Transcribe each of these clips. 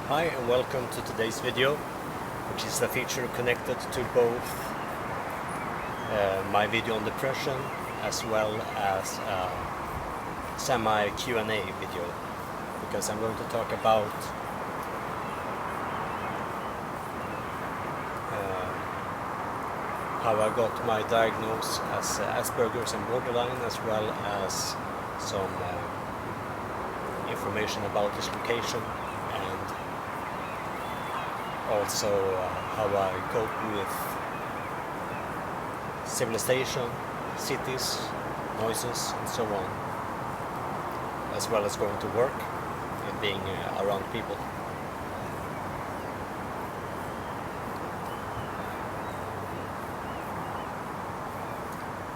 Hi and welcome to today's video, which is a feature connected to both my video on depression as well as a semi Q&A video, because I'm going to talk about how I got my diagnosis as aspergers and borderline, as well as some information about this location, and also how I cope with civilization, cities, noises, and so on, as well as going to work and being around people.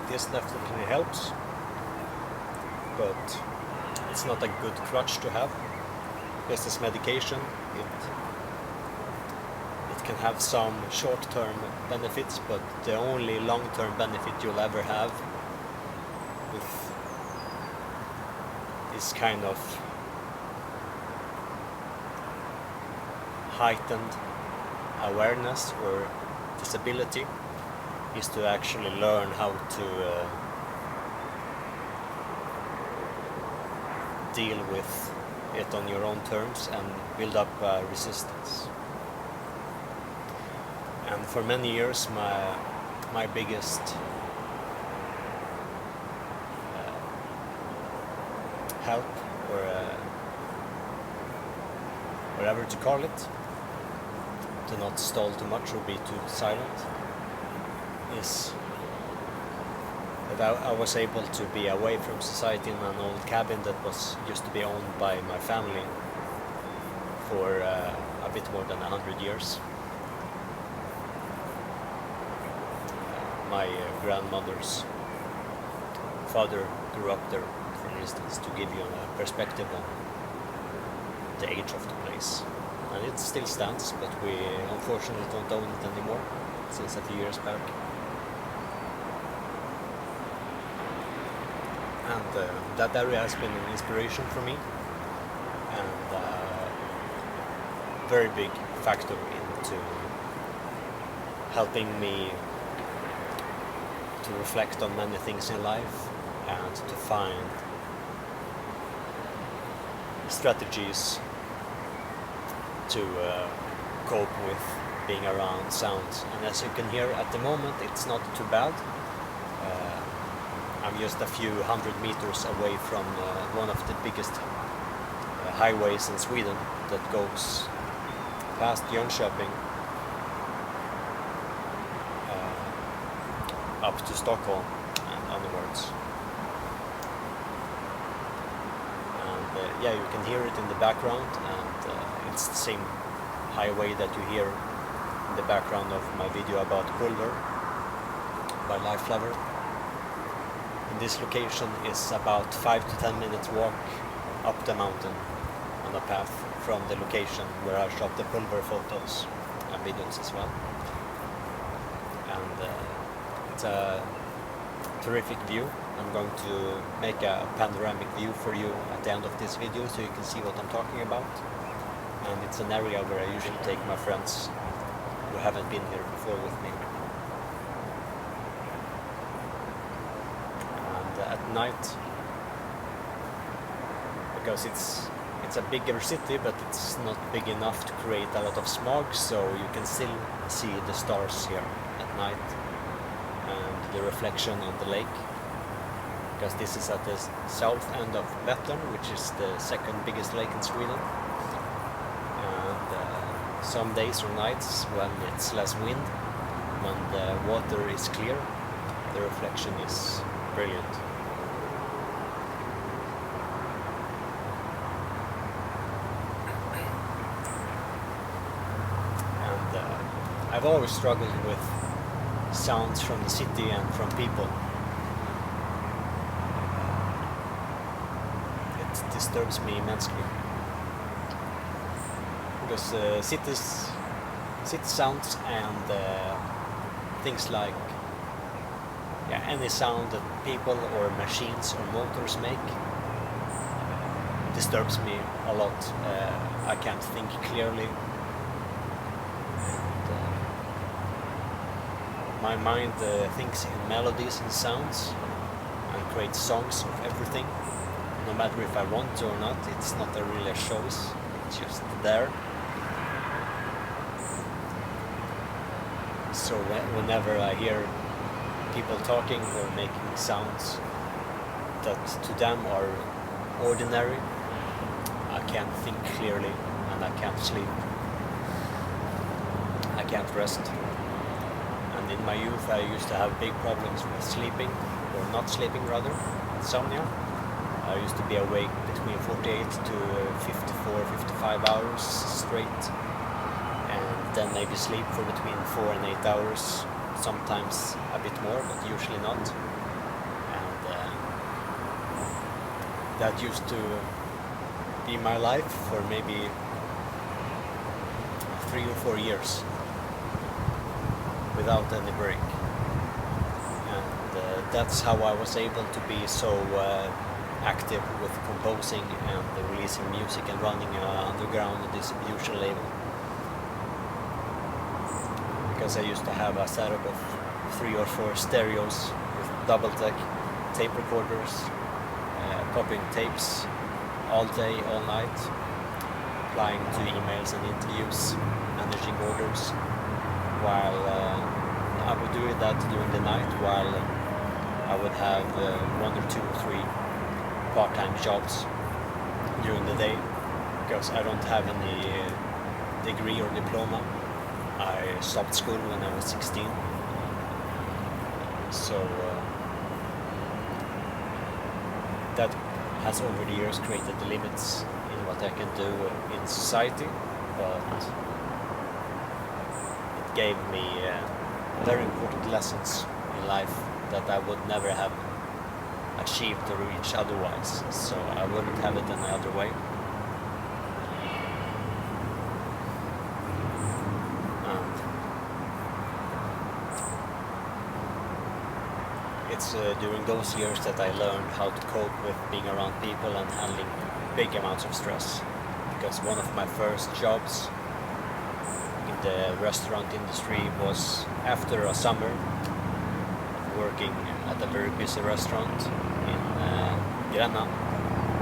This definitely helps, but it's not a good crutch to have. Because this medication, it can have some short-term benefits, but the only long-term benefit you'll ever have with this kind of heightened awareness or disability is to actually learn how to deal with it on your own terms and build up resistance. And for many years my biggest help, or whatever to call it, to not stall too much or be too silent, is that I was able to be away from society in an old cabin that used to be owned by my family for a bit more than 100 years. My grandmother's father grew up there, for instance, to give you a perspective on the age of the place. And it still stands, but we unfortunately don't own it anymore since a few years back. And that area has been an inspiration for me, and a very big factor into helping me to reflect on many things in life and to find strategies to cope with being around sounds. And as you can hear at the moment, it's not too bad. I'm just a few hundred meters away from one of the biggest highways in Sweden that goes past Jönköping up to Stockholm and onwards. And yeah, you can hear it in the background, and it's the same highway that you hear in the background of my video about Pulver by Life Lover. This location is about 5 to 10 minutes walk up the mountain on a path from the location where I shot the Pulver photos and videos as well. And it's a terrific view. I'm going to make a panoramic view for you at the end of this video so you can see what I'm talking about. And it's an area where I usually take my friends who haven't been here before with me. At night, because it's a bigger city, but it's not big enough to create a lot of smog, so you can still see the stars here at night and the reflection on the lake, because this is at the south end of Vättern, which is the second biggest lake in Sweden. And some days or nights when it's less wind, when the water is clear, the reflection is brilliant. I've always struggled with sounds from the city and from people. It disturbs me immensely, because city sounds and things like any sound that people or machines or motors make disturbs me a lot. I can't think clearly. My mind thinks in melodies and sounds and creates songs of everything. No matter if I want to or not, it's not really a choice, it's just there. So whenever I hear people talking or making sounds that to them are ordinary, I can't think clearly and I can't sleep. I can't rest. And in my youth I used to have big problems with sleeping, or not sleeping rather, insomnia. I used to be awake between 48 to 54, 55 hours straight, and then maybe sleep for between 4 and 8 hours, sometimes a bit more, but usually not. And that used to be my life for maybe 3 or 4 years without any break. And that's how I was able to be so active with composing and releasing music and running an underground distribution label. Because I used to have a setup of 3 or 4 stereos with double deck tape recorders, copying tapes all day, all night, replying to emails and interviews, managing orders, while I would do that during the night, while I would have 1 or 2 or 3 part-time jobs during the day, because I don't have any degree or diploma. I stopped school when I was 16, so that has over the years created the limits in what I can do in society, but it gave me very important lessons in life that I would never have achieved or reached otherwise, so I wouldn't have it any other way. And it's during those years that I learned how to cope with being around people and handling big amounts of stress, because one of my first jobs in the restaurant industry was after a summer working at a very busy restaurant in Gränna,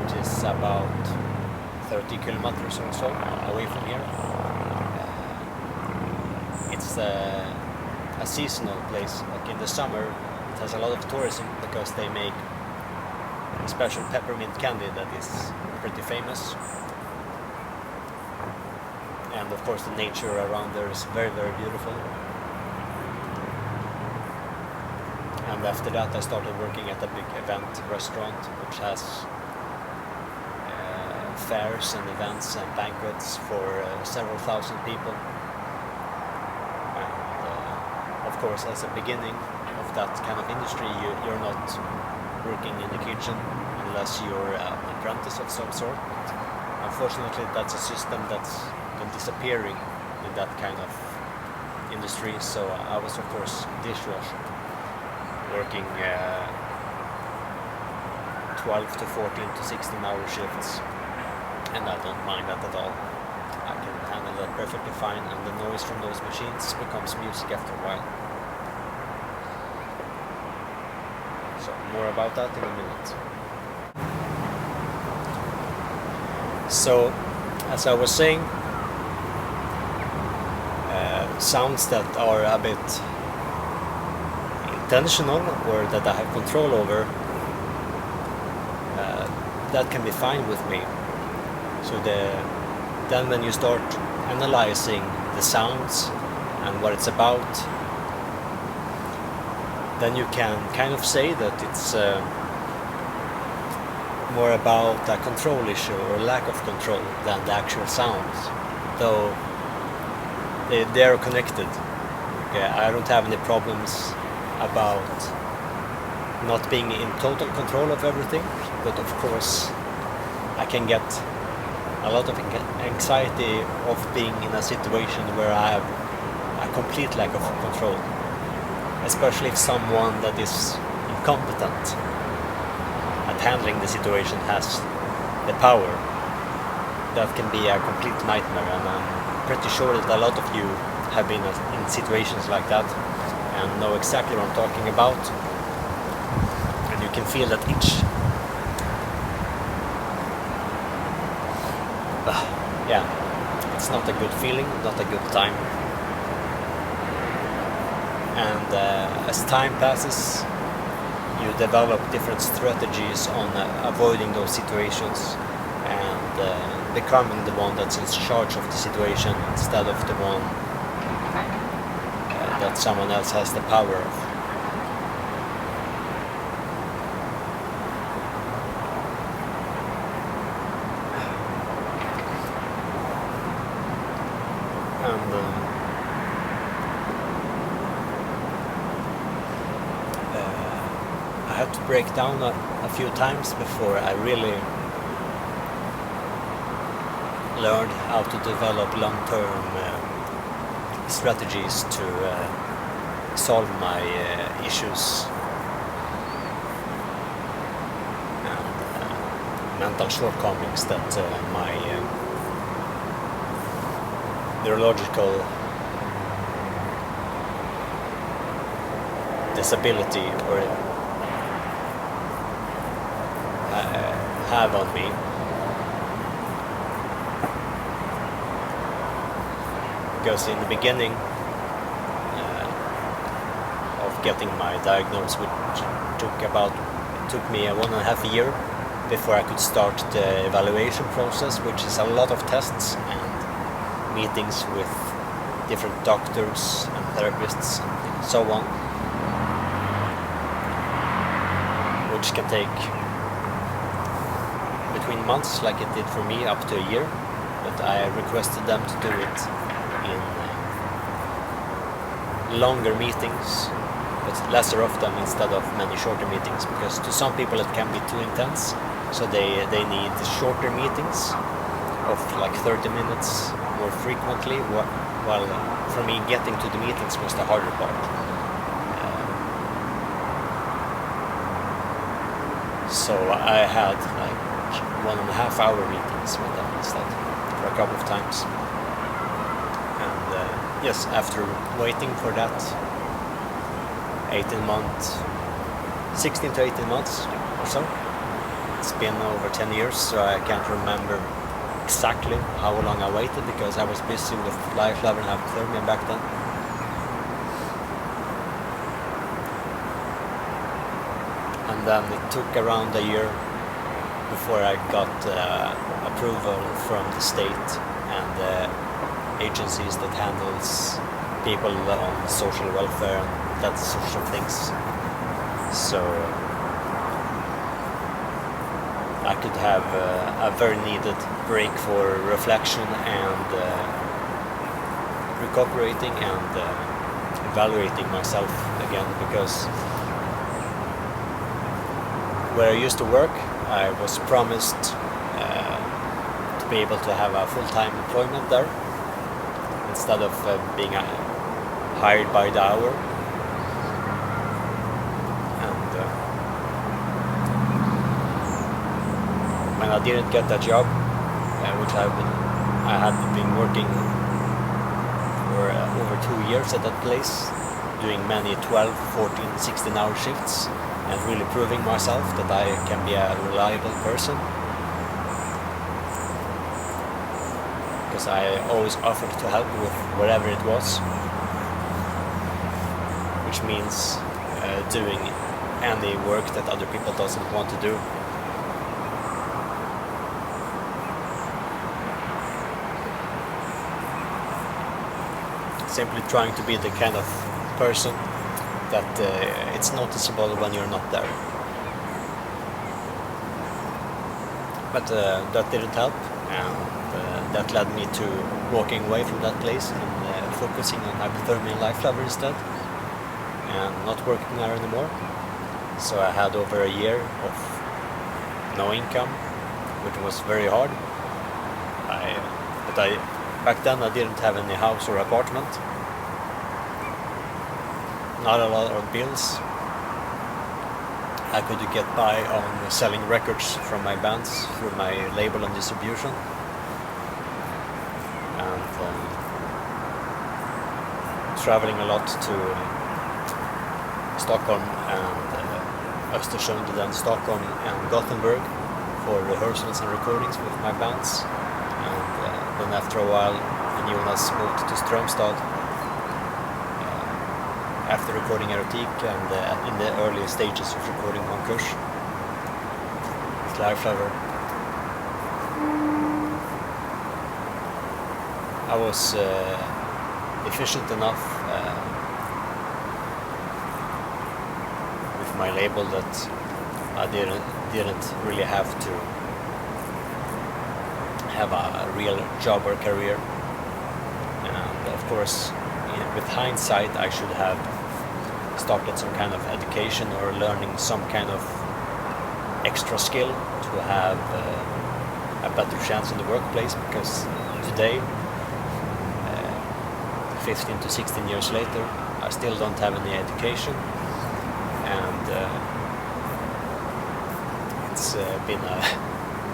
which is about 30 kilometers or so away from here. It's a seasonal place. Like in the summer it has a lot of tourism because they make a special peppermint candy that is pretty famous. And of course the nature around there is very, very beautiful. And after that I started working at a big event restaurant which has fairs and events and banquets for several thousand people. And of course, as a beginning of that kind of industry, you're not working in the kitchen unless you're an apprentice of some sort. Unfortunately, that's a system that's been disappearing in that kind of industry, so I was of course dishwasher, working 12 to 14 to 16 hour shifts, and I don't mind that at all. I can handle that perfectly fine, and the noise from those machines becomes music after a while. So more about that in a minute. So as I was saying, sounds that are a bit intentional or that I have control over, that can be fine with me. So then when you start analyzing the sounds and what it's about, then you can kind of say that it's more about a control issue or lack of control than the actual sounds, though they are connected. Okay, I don't have any problems about not being in total control of everything, but of course I can get a lot of anxiety of being in a situation where I have a complete lack of control, especially if someone that is incompetent at handling the situation has the power that can be a complete nightmare, and I'm pretty sure that a lot of you have been in situations like that and know exactly what I'm talking about. And you can feel that itch. Yeah, it's not a good feeling, not a good time. And as time passes, you develop different strategies on avoiding those situations and becoming the one that's in charge of the situation instead of the one that someone else has the power of. And I had to break down a few times before I really learned how to develop long-term strategies to solve my issues and mental shortcomings that my neurological disability or have on me. Because in the beginning of getting my diagnosis, which took me 1.5 years before I could start the evaluation process, which is a lot of tests and meetings with different doctors and therapists and so on, which can take between months, like it did for me, up to a year. But I requested them to do it in longer meetings, but lesser of them instead of many shorter meetings, because to some people it can be too intense, so they need shorter meetings of like 30 minutes more frequently, while for me getting to the meetings was the harder part. So I had like 1.5 hour meetings with them instead for a couple of times. Yes, after waiting for that 16 to 18 months or so, it's been over 10 years, so I can't remember exactly how long I waited because I was busy with life, love and hypothermia back then. And then it took around a year before I got approval from the state and agencies that handles people on social welfare and that sort of things. So I could have a very needed break for reflection and recuperating and evaluating myself again, because where I used to work, I was promised to be able to have a full-time employment there instead of being hired by the hour. And when I didn't get that job, which I had been working for over 2 years at that place, doing many 12, 14, 16-hour shifts, and really proving myself that I can be a reliable person. Because I always offered to help with whatever it was, which means doing any work that other people doesn't want to do. Simply trying to be the kind of person that it's noticeable when you're not there. But that didn't help, and that led me to walking away from that place and focusing on hypothermia and life lever instead, and not working there anymore. So I had over a year of no income, which was very hard. Back then I didn't have any house or apartment, not a lot of bills. I could get by on selling records from my bands through my label and distribution, traveling a lot to Stockholm and Östersund, then Stockholm and Gothenburg for rehearsals and recordings with my bands. And then after a while, Jonas moved to Strömstad after recording Erotik and in the early stages of recording Konkurs, Klärflower. I was efficient enough with my label that I didn't really have to have a real job or career. And of course, with hindsight, I should have started some kind of education or learning some kind of extra skill to have a better chance in the workplace, because today, 15 to 16 years later, I still don't have any education, and it's been a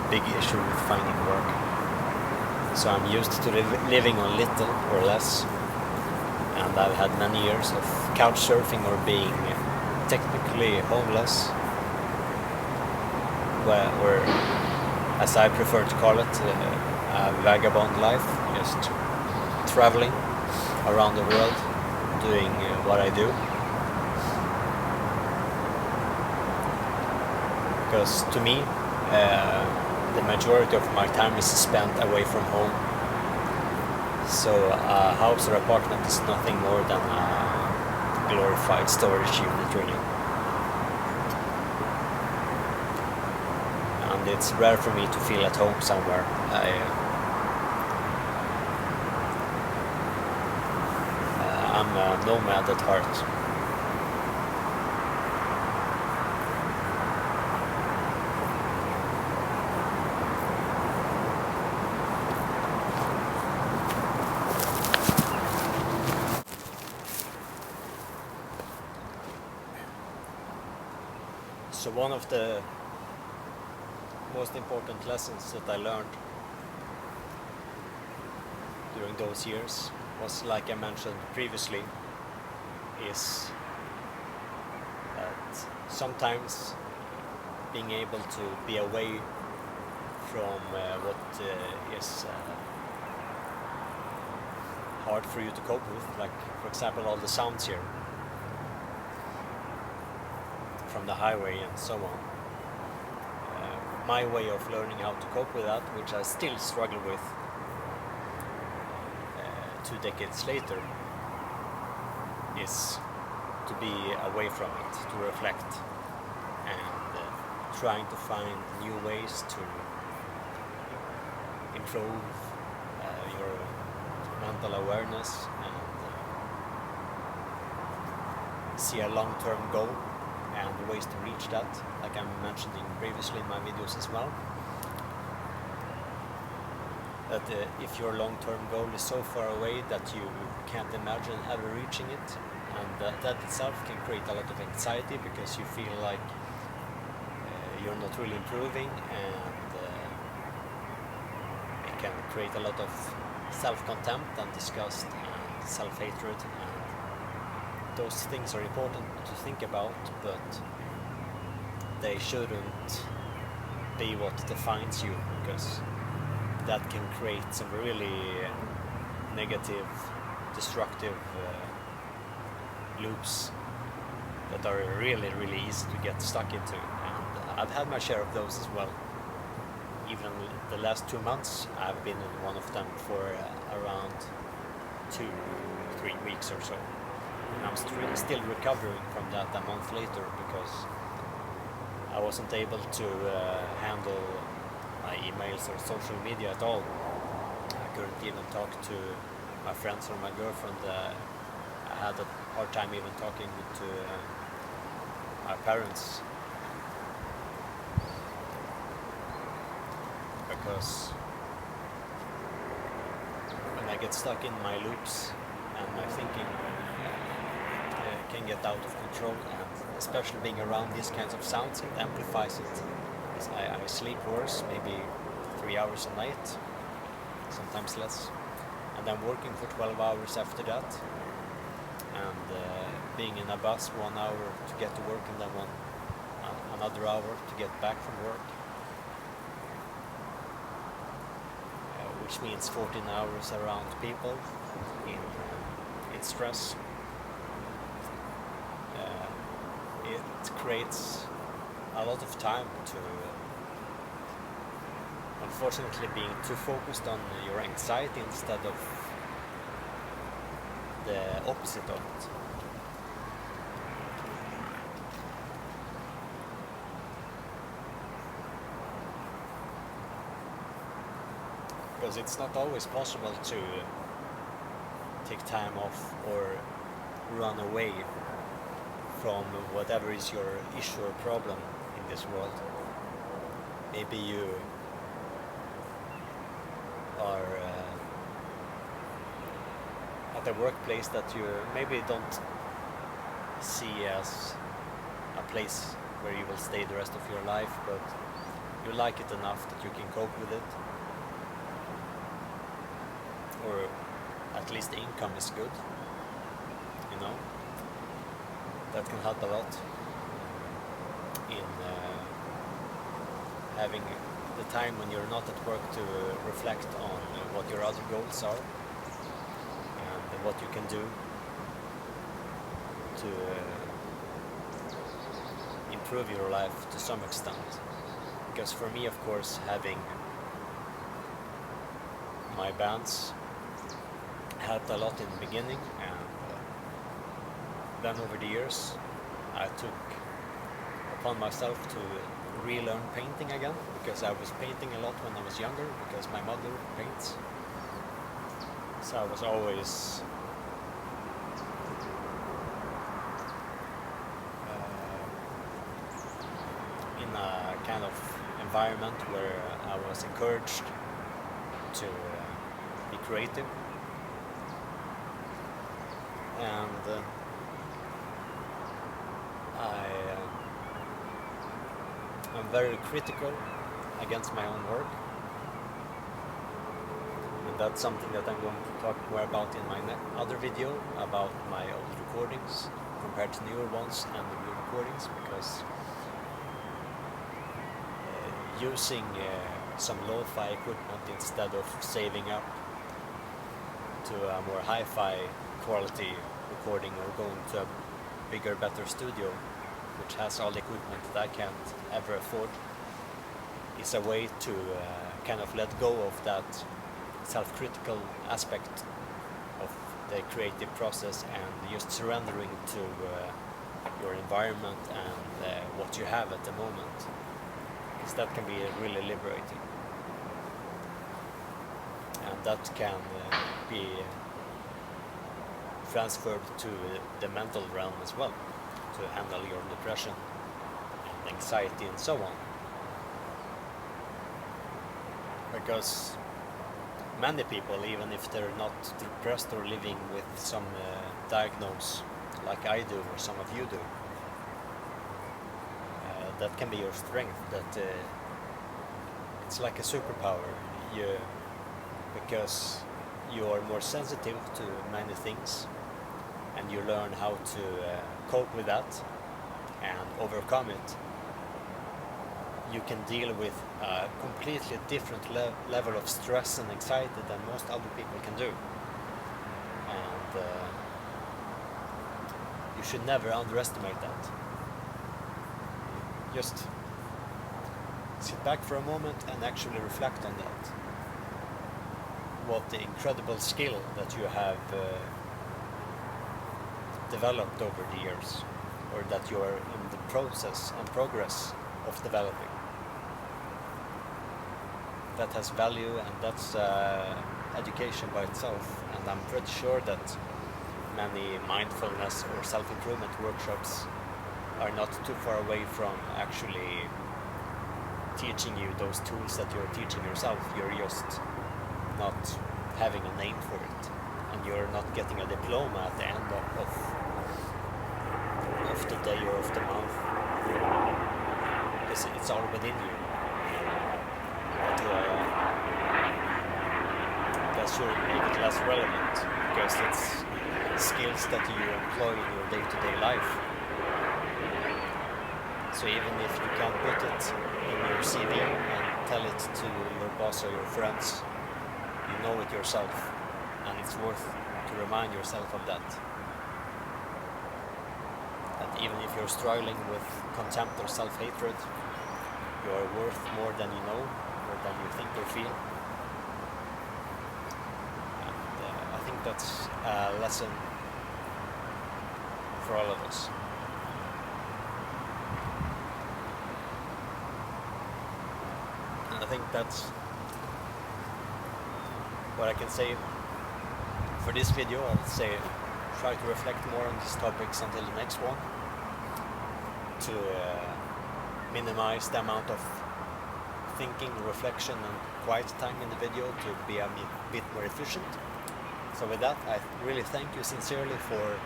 big issue with finding work. So I'm used to living on little or less, and I've had many years of couch surfing or being technically homeless, where as I prefer to call it, a vagabond life, just traveling around the world doing what I do. Because to me, the majority of my time is spent away from home. So a house or apartment is nothing more than a glorified storage unit, really. And it's rare for me to feel at home somewhere. I'm a nomad at heart. So one of the most important lessons that I learned during those years was, like I mentioned previously, is that sometimes being able to be away from what is hard for you to cope with, like for example all the sounds here from the highway and so on. My way of learning how to cope with that, which I still struggle with 2 decades later, is to be away from it, to reflect, and trying to find new ways to improve your mental awareness and see a long-term goal and ways to reach that, like I'm mentioning previously in my videos as well. That if your long-term goal is so far away that you can't imagine ever reaching it, and that itself can create a lot of anxiety, because you feel like you're not really improving, and it can create a lot of self-contempt and disgust and self-hatred, and those things are important to think about, but they shouldn't be what defines you, because that can create some really negative, destructive loops that are really, really easy to get stuck into. And I've had my share of those as well. Even the last 2 months, I've been in one of them for around 2-3 weeks or so. And I'm still recovering from that a month later, because I wasn't able to handle my emails or social media at all. I couldn't even talk to my friends or my girlfriend. I had a hard time even talking to my parents, because when I get stuck in my loops and my thinking can get out of control, and especially being around these kinds of sounds, it amplifies it. I sleep worse, maybe 3 hours a night, sometimes less. and then working for 12 hours after that, and being in a bus 1 hour to get to work, and then another hour to get back from work, which means 14 hours around people in stress. It creates a lot of time to, unfortunately, being too focused on your anxiety instead of the opposite of it. Because it's not always possible to take time off or run away from whatever is your issue or problem in this world. Maybe you are at a workplace that you maybe don't see as a place where you will stay the rest of your life, but you like it enough that you can cope with it. Or at least the income is good, you know. That can help a lot in having the time when you're not at work to reflect on what your other goals are and what you can do to improve your life to some extent. Because for me, of course, having my bands helped a lot in the beginning, and then over the years I took upon myself to relearn painting again, because I was painting a lot when I was younger because my mother paints. So I was always in a kind of environment where I was encouraged to be creative, and I'm very critical against my own work, and that's something that I'm going to talk more about in my other video about my old recordings compared to newer ones and the new recordings, because using some lo-fi equipment instead of saving up to a more hi-fi quality recording or going to a bigger, better studio which has all the equipment that I can't ever afford, is a way to kind of let go of that self-critical aspect of the creative process and just surrendering to your environment and what you have at the moment, because that can be really liberating, and that can be transferred to the mental realm as well, to handle your depression and anxiety and so on. Because many people, even if they're not depressed or living with some diagnosis like I do or some of you do, that can be your strength, that it's like a superpower, because you are more sensitive to many things, and you learn how to cope with that and overcome it. You can deal with a completely different level of stress and anxiety than most other people can do, and you should never underestimate that. Just sit back for a moment and actually reflect on that. What the incredible skill that you have developed over the years, or that you are in the process and progress of developing. That has value, and that's education by itself. And I'm pretty sure that many mindfulness or self-improvement workshops are not too far away from actually teaching you those tools that you're teaching yourself. You're just not having a name for it, and you're not getting a diploma at the end of the day or of the month, because it's all within you. But that's also make it less relevant because it's skills that you employ in your day-to-day life. So even if you can't put it in your CV and tell it to your boss or your friends, you know it yourself, and it's worth to remind yourself of that. That even if you're struggling with contempt or self-hatred, you are worth more than you know, or than you think or feel. And I think that's a lesson for all of us. And I think that's what I can say for this video. I'll say try to reflect more on these topics until the next one, to minimize the amount of thinking, reflection and quiet time in the video to be a bit more efficient. So with that, I really thank you sincerely for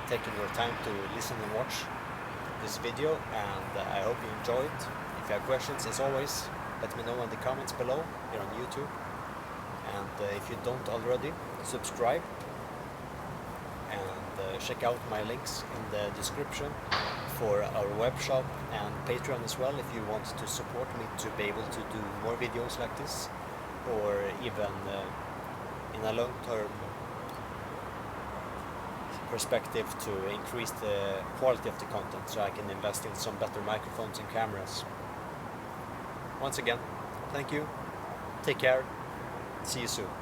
taking your time to listen and watch this video, and I hope you enjoyed. If you have questions, as always, let me know in the comments below here on YouTube. And if you don't already, subscribe and check out my links in the description for our web shop and Patreon as well, if you want to support me to be able to do more videos like this, or even in a long-term perspective to increase the quality of the content, so I can invest in some better microphones and cameras. Once again, thank you, take care, see you soon.